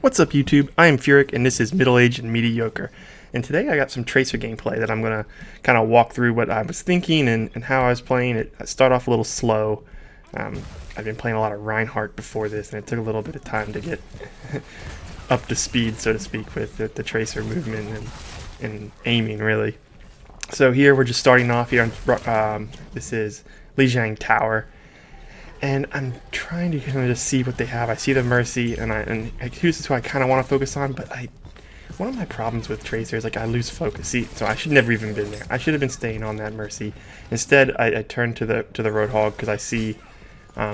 What's up YouTube? I am Furyk and this is Middle-Aged and Mediocre. And today I got some Tracer gameplay that I'm going to kind of walk through what I was thinking and how I was playing it. I start off a little slow. I've been playing a lot of Reinhardt before this and it took a little bit of time to get up to speed, so to speak, with the Tracer movement and aiming really. So here we're just starting off here on, this is Lijiang Tower. And I'm trying to kind of just see what they have. I see the Mercy, and here's who I kind of want to focus on. But one of my problems with Tracer is like I lose focus. See, so I should never even been there. I should have been staying on that Mercy. Instead, I turn to the Roadhog because I see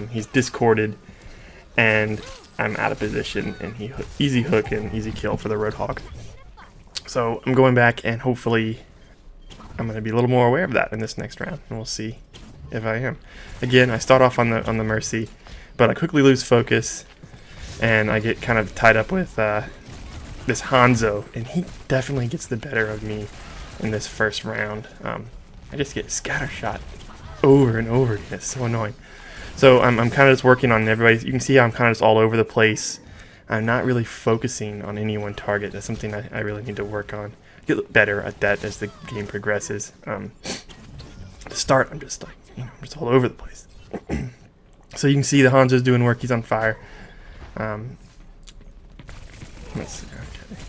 he's discorded, and I'm out of position, and easy hook and easy kill for the Roadhog. So I'm going back, and hopefully I'm going to be a little more aware of that in this next round, and we'll see if I am. Again, I start off on the Mercy, but I quickly lose focus, and I get kind of tied up with this Hanzo, and he definitely gets the better of me in this first round. I just get scattershot over and over again. It's so annoying. So I'm kind of just working on everybody. You can see how I'm kind of just all over the place. I'm not really focusing on any one target. That's something I really need to work on. Get better at that as the game progresses. To start, I'm just like, I'm just all over the place. So you can see the Hanzo's doing work. He's on fire. Let's see. Okay.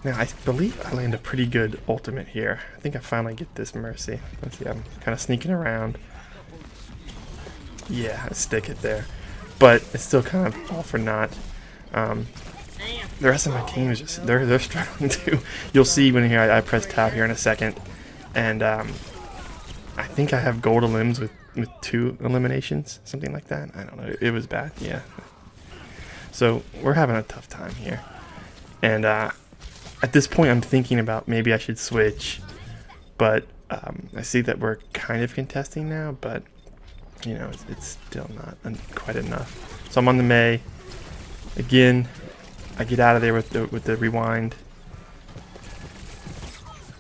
Now I believe I land a pretty good ultimate here. I think I finally get this Mercy. Let's see. I'm kind of sneaking around. Yeah, I stick it there, but it's still kind of all for naught. The rest of my team is just they're struggling too. You'll see when here I press tab here in a second, and I think I have gold elims with 2 eliminations, something like that. I don't know. It was bad, yeah. So we're having a tough time here. And at this point I'm thinking about maybe I should switch. But I see that we're kind of contesting now, but you know, it's still not quite enough. So I'm on the Mei. Again, I get out of there with the rewind.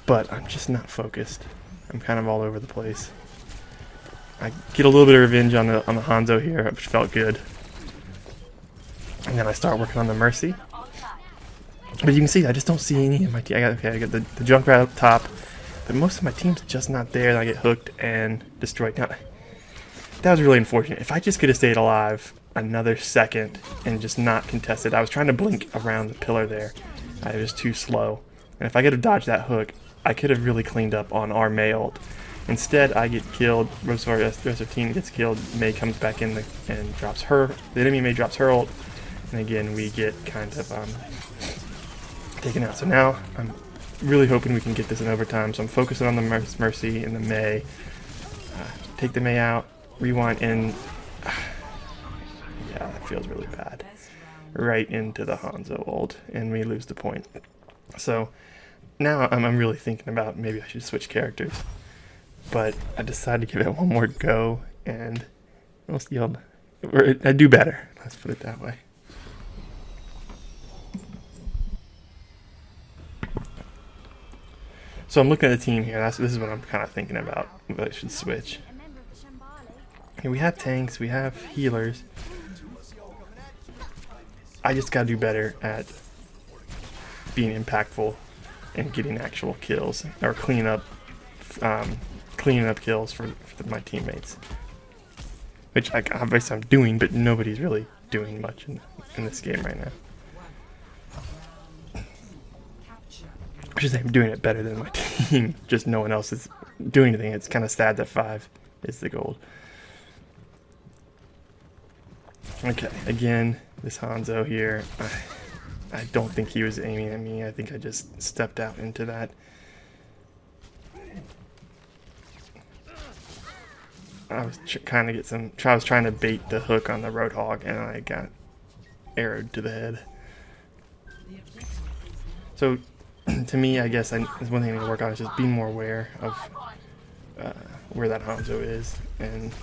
But I'm just not focused. I'm kind of all over the place. I get a little bit of revenge on the Hanzo here, which felt good. And then I start working on the Mercy. But you can see I just don't see any of my team. I got the Junkrat up top, but most of my team's just not there, and I get hooked and destroyed. Now, that was really unfortunate. If I just could have stayed alive another second and just not contested. I was trying to blink around the pillar there. I was too slow. And if I could have dodged that hook, I could have really cleaned up on our Mei ult. Instead, I get killed. Most of our rest of the team gets killed. Mei comes back in and drops her. The enemy Mei drops her ult, and again we get kind of taken out. So now I'm really hoping we can get this in overtime. So I'm focusing on the Mercy and the Mei. Take the Mei out, rewind in. Yeah, that feels really bad. Right into the Hanzo ult, and we lose the point. So now I'm really thinking about maybe I should switch characters, but I decided to give it one more go, and we'll see. I do better. Let's put it that way. So I'm looking at the team here. This is what I'm kind of thinking about. But I should switch. Here we have tanks. We have healers. I just gotta do better at being impactful and getting actual kills, or cleaning up kills for my teammates, which obviously I'm doing, but nobody's really doing much in this game right now. I should say I'm doing it better than my team, just no one else is doing anything. It's kind of sad that 5 is the gold. Okay, again, this Hanzo here, I don't think he was aiming at me. I think I just stepped out into that. I was trying to get I was trying to bait the hook on the Roadhog, and I got arrowed to the head. So, to me, I guess there's one thing I need to work on is just being more aware of where that Hanzo is, and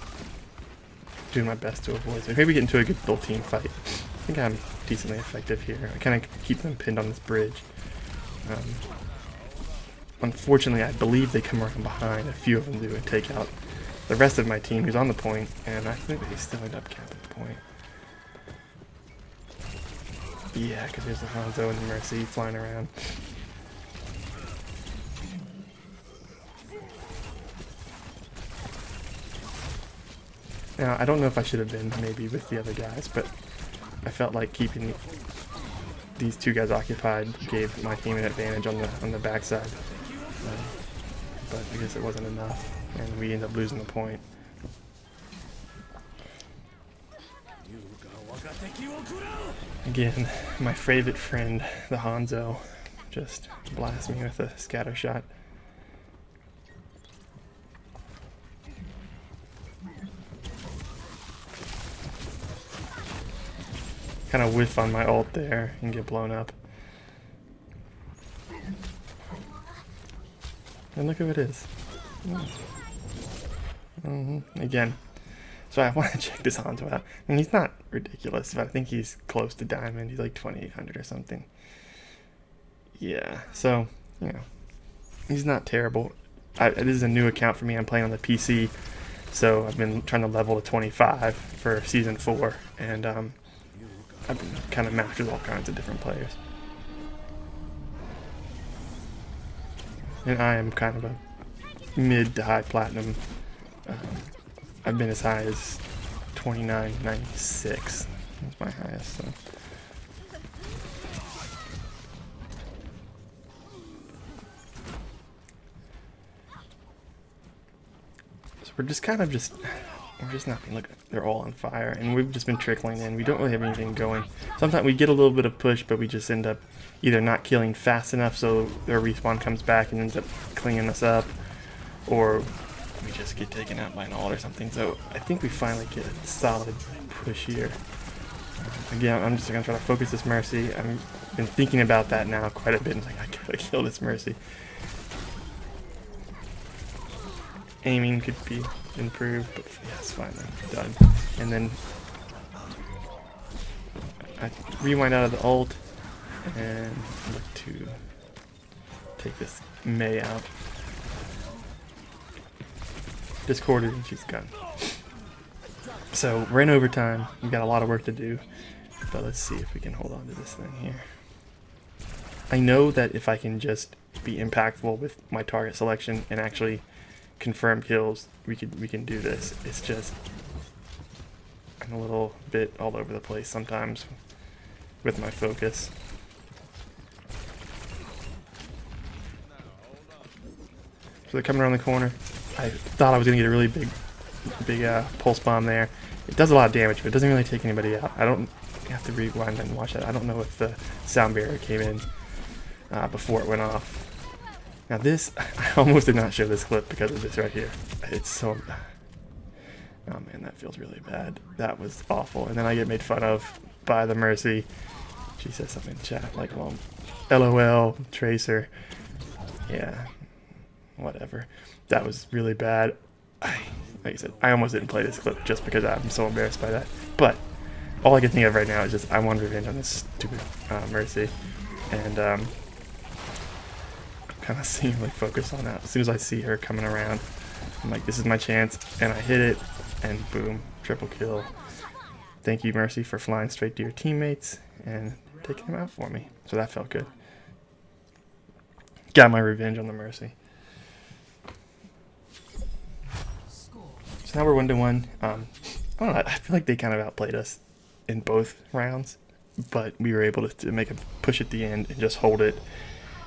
doing my best to avoid it. Maybe get into a good little team fight. I think I'm decently effective here. I kind of keep them pinned on this bridge. Unfortunately, I believe they come around behind. A few of them do and take out the rest of my team who's on the point, and I think they still end up capping the point. Yeah, because there's the Hanzo and the Mercy flying around. Now, I don't know if I should have been maybe with the other guys, but I felt like keeping these two guys occupied gave my team an advantage on the backside. But I guess it wasn't enough, and we ended up losing the point. Again, my favorite friend, the Hanzo, just blasts me with a scatter shot. Kind of whiff on my ult there and get blown up. And look who it is. Again. So I want to check this Hanzo out. I mean, he's not ridiculous, but I think he's close to diamond. He's like 2800 or something. Yeah, so, you know, he's not terrible. This is a new account for me. I'm playing on the PC, so I've been trying to level to 25 for Season 4, and I've been kind of matched with all kinds of different players. And I am kind of a mid to high platinum. I've been as high as 29.96. That's my highest. So we're just kind of we're just not being, look, they're all on fire, and we've just been trickling in. We don't really have anything going. Sometimes we get a little bit of push, but we just end up either not killing fast enough so their respawn comes back and ends up cleaning us up, or we just get taken out by an ult or something. So I think we finally get a solid push here. Again, I'm just going to try to focus this Mercy. I've been thinking about that now quite a bit. I'm like, I gotta kill this Mercy. Aiming could be improved, but yeah, it's fine. I'm done. And then I rewind out of the ult and look to take this Mei out. Discorded and she's gone. So we're in overtime. We've got a lot of work to do, but let's see if we can hold on to this thing here. I know that if I can just be impactful with my target selection and actually confirm kills, we can do this. It's just I'm a little bit all over the place sometimes with my focus. So they're coming around the corner. I thought I was going to get a really big pulse bomb there. It does a lot of damage, but it doesn't really take anybody out. I don't have to rewind and watch that. I don't know if the sound barrier came in before it went off. Now this, I almost did not show this clip because of this right here. It's so... Oh man, that feels really bad. That was awful. And then I get made fun of by the Mercy. She says something in chat like, well, LOL, Tracer. Yeah, whatever. That was really bad. Like I said, I almost didn't play this clip just because I'm so embarrassed by that. But all I can think of right now is just I want revenge on this stupid Mercy. And I'm kind of seeing like focus on that. As soon as I see her coming around, I'm like, this is my chance. And I hit it, and boom, triple kill. Thank you, Mercy, for flying straight to your teammates and taking them out for me. So that felt good. Got my revenge on the Mercy. So now we're 1-1. I don't know, I feel like they kind of outplayed us in both rounds, but we were able to make a push at the end and just hold it.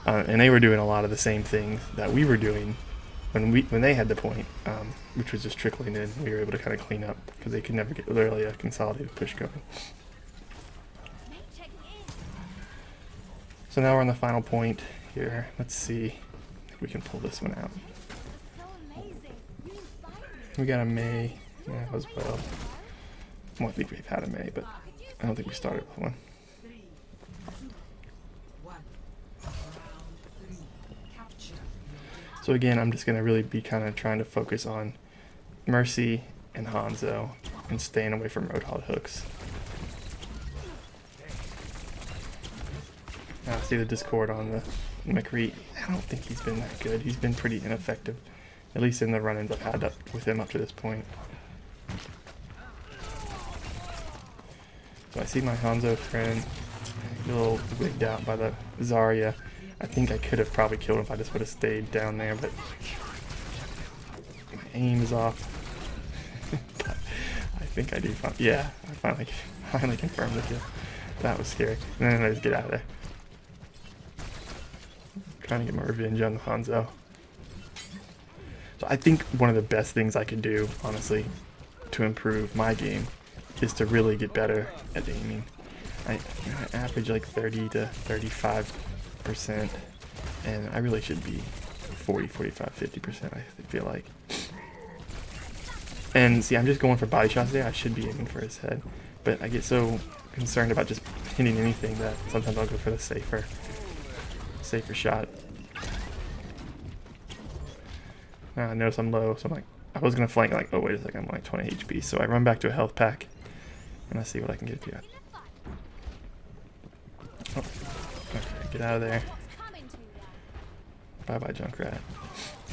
And they were doing a lot of the same things that we were doing when they had the point, which was just trickling in. We were able to kind of clean up because they could never get literally a consolidated push going. So now we're on the final point here. Let's see if we can pull this one out. We got a Mei yeah, as well. Well, I think we've had a Mei, but I don't think we started with one. So again, I'm just going to really be kind of trying to focus on Mercy and Hanzo and staying away from Roadhog hooks. Now see the Discord on the McCree. I don't think he's been that good. He's been pretty ineffective, at least in the run-ins I've had up with him up to this point. So I see my Hanzo friend. A little wigged out by the Zarya. I think I could have probably killed him if I just would have stayed down there, but my aim is off. I think I do. Yeah, I finally confirmed the kill. That was scary. And then I just get out of there. Trying to get my revenge on Hanzo. So I think one of the best things I could do, honestly, to improve my game is to really get better at aiming. I average like 30 to 35%, and I really should be 40, 45, 50%, I feel like. And see, I'm just going for body shots there. I should be aiming for his head, but I get so concerned about just hitting anything that sometimes I'll go for the safer shot. Now I notice I'm low, so I'm like, I was gonna flank like, oh wait a second, I'm like 20 HP, so I run back to a health pack, and I see what I can get to. Oh, okay, get out of there. Bye bye, Junkrat.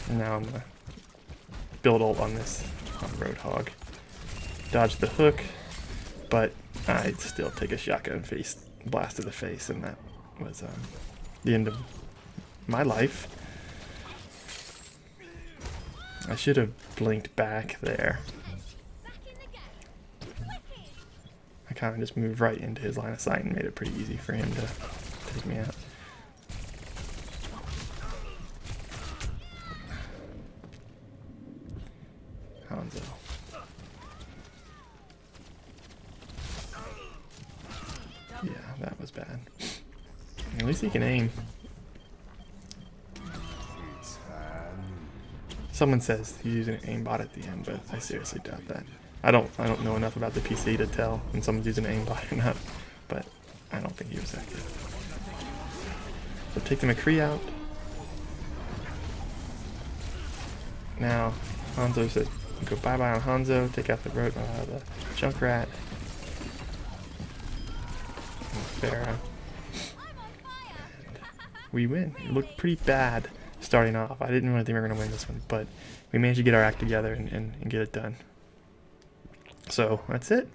And now I'm gonna build ult on this Roadhog. Dodge the hook, but I'd still take a shotgun face blast to the face, and that was the end of my life. I should have blinked back there. I kind of just moved right into his line of sight and made it pretty easy for him to take me out. Hanzo. Yeah, that was bad. At least he can aim. Someone says he's using an aimbot at the end, but I seriously doubt that. I don't know enough about the PC to tell when someone's using an aimbot or not, but I don't think he was that good. So take the McCree out. Now Hanzo says go bye bye on Hanzo. Take out the Junkrat. Farah. We win. It looked pretty bad starting off. I didn't really think we were going to win this one, but we managed to get our act together and get it done. So that's it.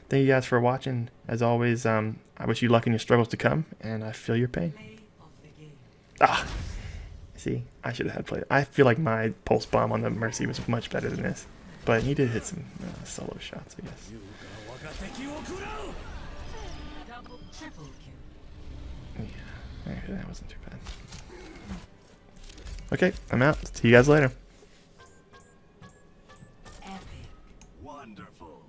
Thank you guys for watching. As always, I wish you luck in your struggles to come, and I feel your pain. Ah, see, I should have had played. I feel like my pulse bomb on the Mercy was much better than this, but he did hit some solo shots, I guess. Yeah, that wasn't too bad. Okay, I'm out. See you guys later. Wonderful.